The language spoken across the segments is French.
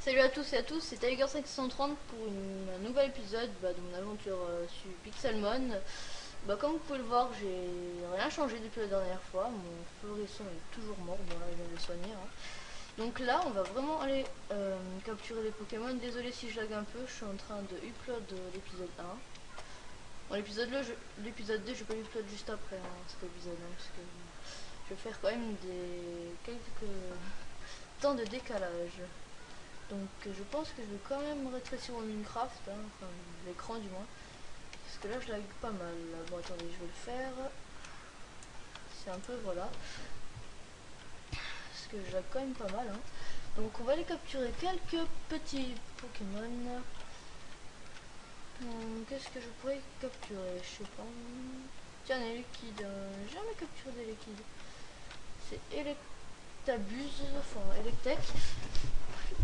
Salut à tous et à tous, c'est Tiger530 pour un nouvel épisode de mon aventure sur Pixelmon. Comme vous pouvez le voir, j'ai rien changé depuis la dernière fois. Mon florisson est toujours mort, bon là je viens de le soigner. Donc là, on va vraiment aller capturer les Pokémon. Désolé si je lag un peu, je suis en train de upload l'épisode 1. Bon, l'épisode 2, je vais pas l'upload juste après cet épisode, parce que je vais faire quand même quelques temps de décalage. Donc je pense que je vais quand même rétrécir mon Minecraft, enfin l'écran du moins. Parce que là je lag pas mal. Bon attendez, je vais le faire. C'est un peu voilà. Parce que je lag quand même pas mal. Donc on va aller capturer quelques petits Pokémon. Qu'est-ce que je pourrais capturer? Je sais pas. Tiens, les liquides. Jamais capturé des liquides. C'est Electabuzz, enfin Electek.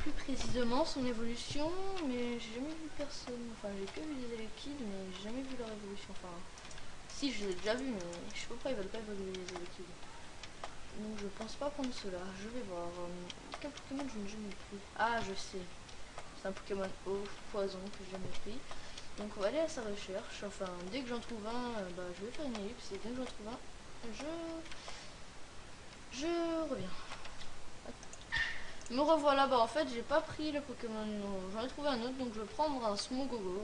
Plus précisément son évolution, mais j'ai jamais vu personne. Enfin, j'ai que vu des liquides, mais j'ai jamais vu leur évolution. Enfin, si je l'ai déjà vu, mais je sais pas pourquoi ils veulent pas évoluer les liquides. Donc, je pense pas prendre cela. Je vais voir. Quel Pokémon je n'ai jamais pris? Ah, je sais. C'est un Pokémon eau, poison que j'ai jamais pris. Donc, on va aller à sa recherche. Enfin, dès que j'en trouve un, je vais faire une ellipse. Et dès que j'en trouve un, je reviens. Me revoilà, en fait j'ai pas pris le Pokémon, j'en ai trouvé un autre, donc je vais prendre un Smogogo.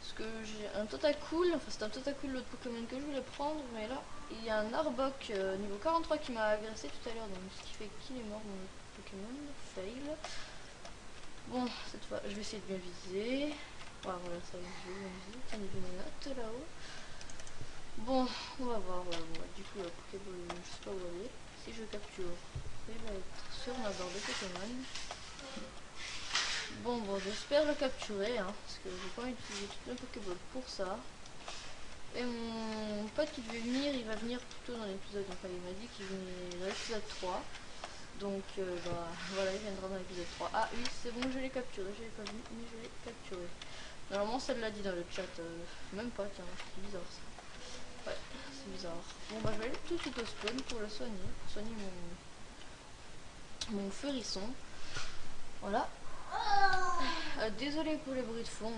Parce que j'ai un Tentacool, enfin c'est un Tentacool l'autre Pokémon que je voulais prendre, mais là il y a un Arbok niveau 43 qui m'a agressé tout à l'heure, donc ce qui fait qu'il est mort mon Pokémon, fail. Bon, cette fois je vais essayer de bien viser. Voilà, ça y est, je vais bien viser, tiens, il y a une note là-haut. Bon, on va voir, du coup la Pokéball, je sais pas où elle est. Si je capture, il va être sur ma barre de Pokémon. Bon, j'espère le capturer, parce que j'ai pas utilisé toute la Pokéball pour ça. Et mon pote qui devait venir, il va venir plutôt dans l'épisode, enfin il m'a dit qu'il venait dans l'épisode 3. Donc voilà, il viendra dans l'épisode 3. Ah oui, c'est bon, je l'ai capturé, je l'ai pas vu, mais je l'ai capturé. Normalement ça l'a dit dans le chat, même pas, tiens, c'est bizarre ça. Ouais, c'est bizarre. Bon je vais aller tout de suite au spawn pour le soigner, pour soigner mon furisson. Voilà. Désolé pour les bruits de fond.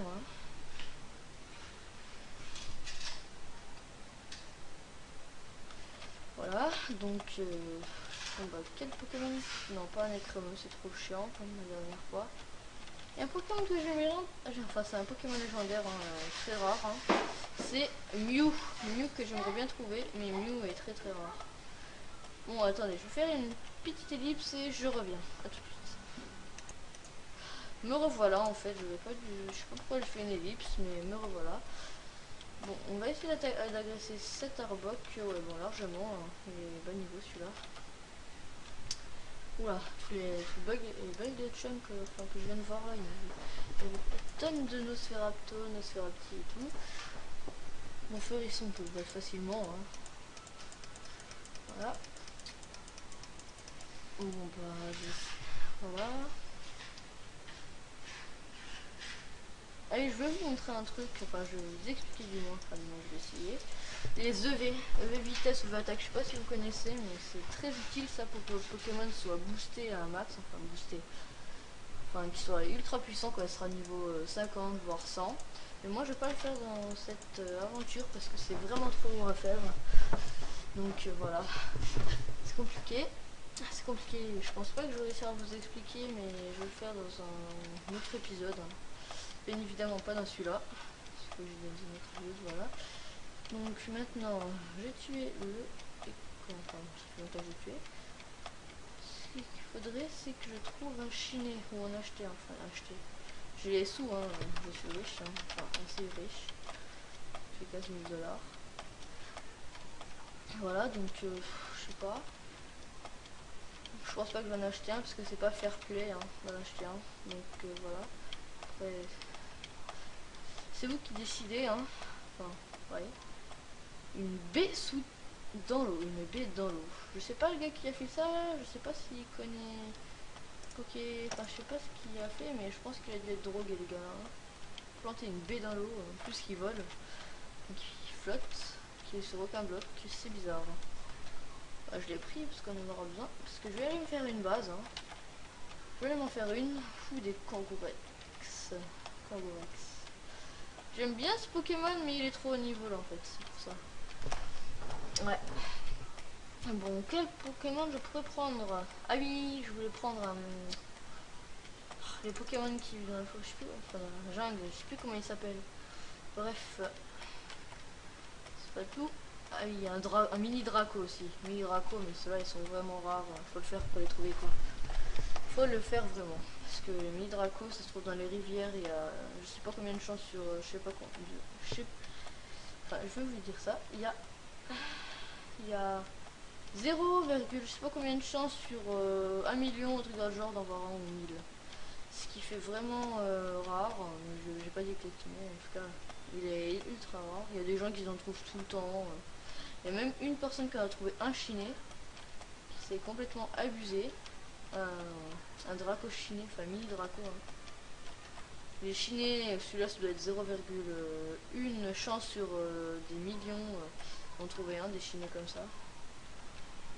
Voilà, donc quel Pokémon? Non, pas un Écremeux, c'est trop chiant comme la dernière fois. Et un Pokémon que j'aime bien, enfin c'est un Pokémon légendaire, très rare. C'est Mew. Mew que j'aimerais bien trouver, mais Mew est très très rare. Bon, attendez, je vais faire une petite ellipse et je reviens. À tout de suite. Me revoilà en fait, je sais pas pourquoi je fais une ellipse, mais me revoilà. Bon, on va essayer d'agresser cet Arbok. Ouais, bon, largement, il est bas niveau celui-là. Oula, les bugs de chunk que je viens de voir là, il y a des tonnes de Nosferapto, Nosferapti et tout. Mon furisson peut battre facilement. Voilà. Bon, voilà. Allez, je vais vous montrer un truc, enfin je vais vous expliquer du moins, enfin je vais essayer. Les EV vitesse, EV attaque, je sais pas si vous connaissez, mais c'est très utile ça pour que votre Pokémon soit boosté à un max, enfin boosté, enfin qu'il soit ultra puissant quand il sera niveau 50 voire 100. Mais moi je vais pas le faire dans cette aventure parce que c'est vraiment trop long à faire. Donc voilà, c'est compliqué. C'est compliqué, je pense pas que je vais réussir à vous expliquer, mais je vais le faire dans un autre épisode. Bien évidemment pas dans celui-là, parce que j'ai dans une autre vidéo, voilà. Donc maintenant, j'ai tué le... Enfin, ça fait longtemps que j'ai tué. Ce qu'il faudrait, c'est que je trouve un chiné, ou en acheter, enfin acheter. J'ai les sous, je suis riche, enfin assez riche. J'ai 15 000 $. Voilà, donc je sais pas. Je pense pas que je vais en acheter un, parce que c'est pas fair play d'en acheter un. Donc voilà. Après, c'est vous qui décidez, Enfin, ouais. Une baie dans l'eau, une baie dans l'eau. Je sais pas le gars qui a fait ça, je sais pas s'il connaît enfin je sais pas ce qu'il a fait, mais je pense qu'il a dû être drogué les gars. Planter une baie dans l'eau, plus qu'il vole, qui flotte, qui est sur aucun bloc, c'est bizarre. Je l'ai pris parce qu'on en aura besoin, parce que je vais aller me faire une base. Je vais m'en faire une. Fou des Kangourex. Kangourex. J'aime bien ce Pokémon, mais il est trop haut niveau là en fait, c'est pour ça. Ouais. Bon, quel Pokémon je pourrais prendre? Ah oui, je voulais prendre les Pokémon qui vivent dans la forêt, je sais plus, enfin dans la jungle, je sais plus comment ils s'appellent. Bref, c'est pas tout. Ah oui, il y a un mini Draco aussi. Mini Draco, mais ceux-là ils sont vraiment rares. Faut le faire pour les trouver quoi. Faut le faire vraiment. Parce que les mini Draco ça se trouve dans les rivières. Il y a je sais pas combien de chances sur. Je sais pas combien. Enfin, je vais vous dire ça. Il y a 0, je sais pas combien de chances sur 1 million, un truc dans le genre, d'en voir un ou 1000. Ce qui fait vraiment rare. Mais j'ai pas dit exactement. En tout cas, il est ultra rare. Il y a des gens qui en trouvent tout le temps. Il y a même une personne qui en a trouvé un chiné, qui s'est complètement abusé. Un Draco chiné, enfin mini Draco. Hein. Les chinés, celui-là, ça doit être 0,1 chance sur des millions d'en trouver un, des chinés comme ça.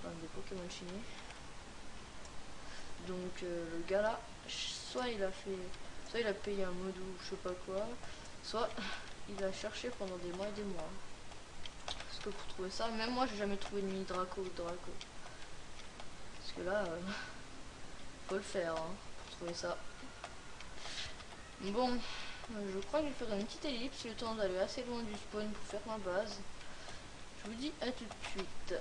Enfin, des Pokémon chinés. Donc le gars là, soit il a payé un mode ou je sais pas quoi, soit il a cherché pendant des mois et des mois. Parce que pour trouver ça, même moi j'ai jamais trouvé de mini Draco ou Draco. Parce que là, faut le faire hein, pour trouver ça. Bon, je crois que je vais faire une petite ellipse, le temps d'aller assez loin du spawn pour faire ma base. Je vous dis à tout de suite.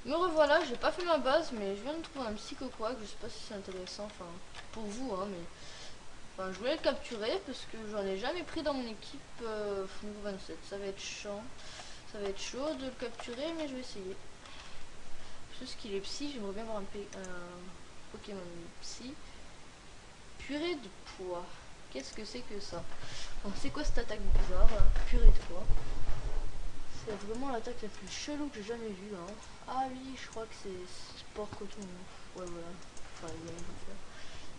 Me revoilà, j'ai pas fait ma base, mais je viens de trouver un Psychoquack, je sais pas si c'est intéressant, enfin, pour vous, hein, mais... Enfin, je voulais le capturer parce que j'en ai jamais pris dans mon équipe niveau 27. Ça va être chiant, ça va être chaud de le capturer, mais je vais essayer. Parce qu'il est psy, j'aimerais bien avoir un Pokémon psy. Purée de poids. Qu'est-ce que c'est que ça? C'est quoi cette attaque bizarre là? Purée de poids. C'est vraiment l'attaque la plus chelou que j'ai jamais vue. Hein. Ah oui, je crois que c'est sport coton. Ouais, voilà. Enfin, il y a rien à faire.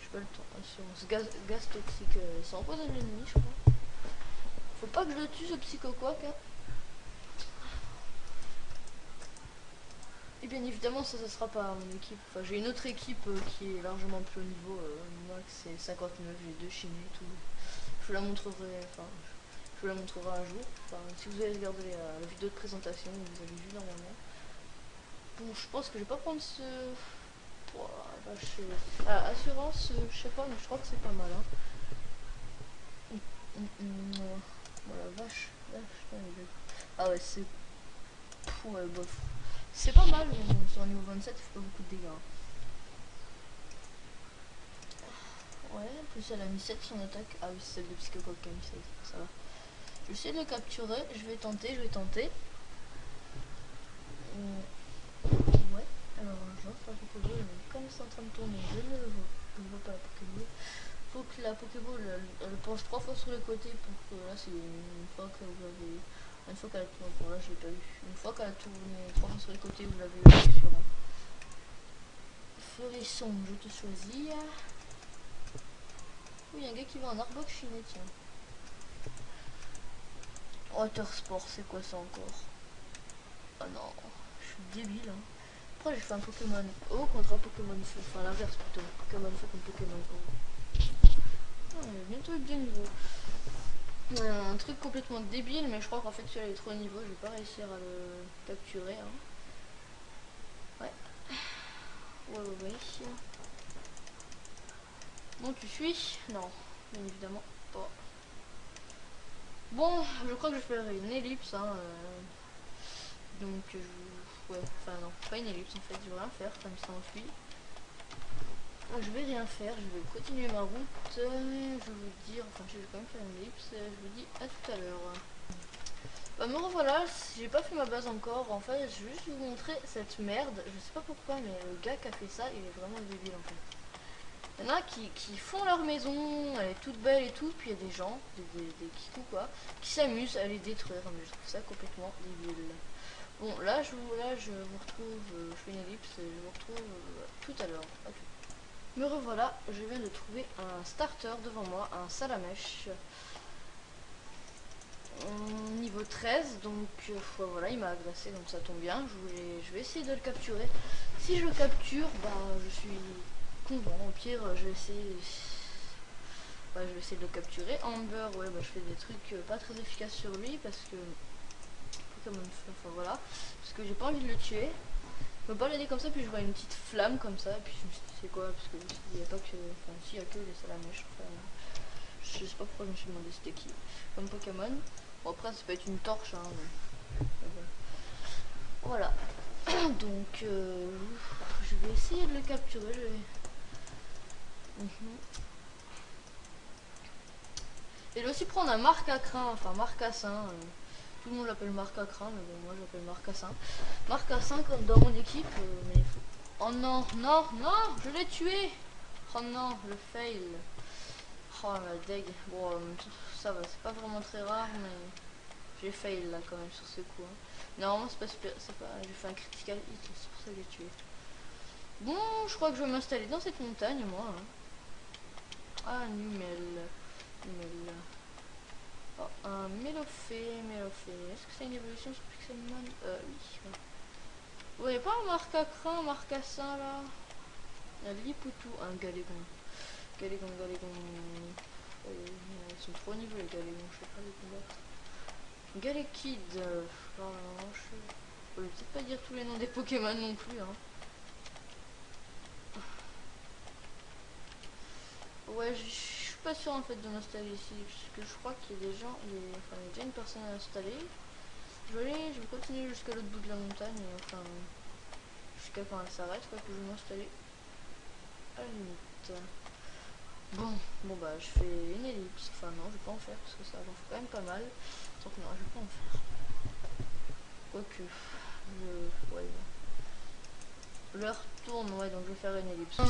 Je pas le temps. Assurance. Gaz toxique. Ça empoisonne l'ennemi, je crois. Faut pas que je le tue ce Psychoquack. Hein. Et bien évidemment, ça sera pas mon équipe. Enfin, j'ai une autre équipe qui est largement plus haut niveau. Moi, c'est 59. J'ai 2 chinés et tout. Je vous la montrerai. Enfin, je vous la montrerai un jour. Enfin, si vous avez regardé la vidéo de présentation, vous avez vu normalement. Bon, je pense que je vais pas prendre ce... assurance, je sais pas, mais je crois que c'est pas mal. Hein. Voilà, vache. Ah ouais, c'est... Ouais, bof. C'est pas mal, mais bon, sur un niveau 27, il fait pas beaucoup de dégâts. Ouais, en plus elle a mis 7 son attaque. Ah oui, c'est celle de Psychoquack qui a mis 7, ça va. Je vais essayer de le capturer, je vais tenter. Ouais, alors j'offre la Pokéball, mais comme c'est en train de tourner, je ne vois pas la Pokéball. Faut que la Pokéball elle penche 3 fois sur le côté pour que là c'est une fois que vous avez... Une fois qu'elle a tourné, bon là je l'ai pas eu. Une fois qu'elle a tourné 3 fois sur le côté, vous l'avez eu sur un. Feurisson, je te choisis. Oui, il y a un gars qui va en Arbok chiné, tiens. Water Sport, c'est quoi ça encore? Oh non, je suis débile. Hein. Pourquoi j'ai fait un Pokémon eau contre un Pokémon feu? Enfin l'inverse plutôt. Pokémon feu contre Pokémon eau. Ah, il va bientôt être 2 niveaux. Un truc complètement débile, mais je crois qu'en fait celui-là est trop haut niveau, je vais pas réussir à le capturer. Hein. Ouais. Ouais. Bon, tu suis? Non, bien évidemment pas. Bon, je crois que je vais faire une ellipse. Hein, donc, ouais, enfin non, pas une ellipse en fait, je vais rien faire, comme ça on suit. Je vais rien faire, je vais continuer ma route. Je vais vous dire, enfin je vais quand même faire une ellipse. Je vous dis à tout à l'heure. Bah me revoilà, j'ai pas fait ma base encore. En fait, je vais juste vous montrer cette merde. Je sais pas pourquoi, mais le gars qui a fait ça, il est vraiment débile en fait. Il y en a qui font leur maison, elle est toute belle et tout, puis il y a des gens, des kikous quoi, qui s'amusent à les détruire. Mais je trouve ça complètement débile. Bon, là je vous retrouve, je fais une ellipse, et je vous retrouve tout à l'heure. Me revoilà, je viens de trouver un starter devant moi, un Salamèche. Niveau 13, donc voilà, il m'a agressé, donc ça tombe bien. Je vais essayer de le capturer. Si je le capture, bah je suis con, au pire je vais essayer. Ouais, je vais essayer de le capturer. Amber, ouais, bah, je fais des trucs pas très efficaces sur lui parce que Pokémon Feu, enfin voilà, parce que j'ai pas envie de le tuer. Je peux pas l'aider comme ça, puis je vois une petite flamme comme ça, et puis je me suis dit c'est quoi, parce que il n'y a pas que, enfin si, il y a que les salamèches. Enfin, je sais pas pourquoi je me suis demandé c'était qui comme Pokémon. Bon après ça peut être une torche, hein, mais bon. Voilà. Donc je vais essayer de le capturer. Je vais... Et aussi prendre un marcacrin, enfin marcassin. Tout le monde l'appelle marcacrin, mais bon, moi j'appelle marcassin. Marcassin comme dans mon équipe, mais il faut... Oh non, non, non, je l'ai tué. Oh non, le fail. Oh la deg. Bon, ça va, c'est pas vraiment très rare, mais j'ai fail là quand même sur ce coup. Hein. Normalement, c'est pas, j'ai fait un critical hit, c'est pour ça que j'ai tué. Bon, je crois que je vais m'installer dans cette montagne, moi. Hein. Ah, Numel. Numel. Oh, un Mélophée, Mélophée. Est-ce que c'est une évolution sur Pixelmon? Oui. Vous voyez pas un marcacrin, un marcassin là? Un Lipoutou, un Galégon. Galégon, Galégon. Ils sont trop au niveau les Galégons, je sais pas les combattre. Galekid. Je peux peut-être pas dire tous les noms des Pokémon non plus. Hein. Ouais, je suis pas sûr en fait de m'installer ici, parce que je crois qu'il y a des gens, enfin il y a déjà une personne à installer. Je vais continuer jusqu'à l'autre bout de la montagne, enfin jusqu'à quand elle s'arrête, quoi, que je vais m'installer à la limite. Bon bah je fais une ellipse, enfin non je vais pas en faire parce que ça j'en fais quand même pas mal, donc non je vais pas en faire. Quoique, ouais. L'heure tourne, ouais donc je vais faire une ellipse.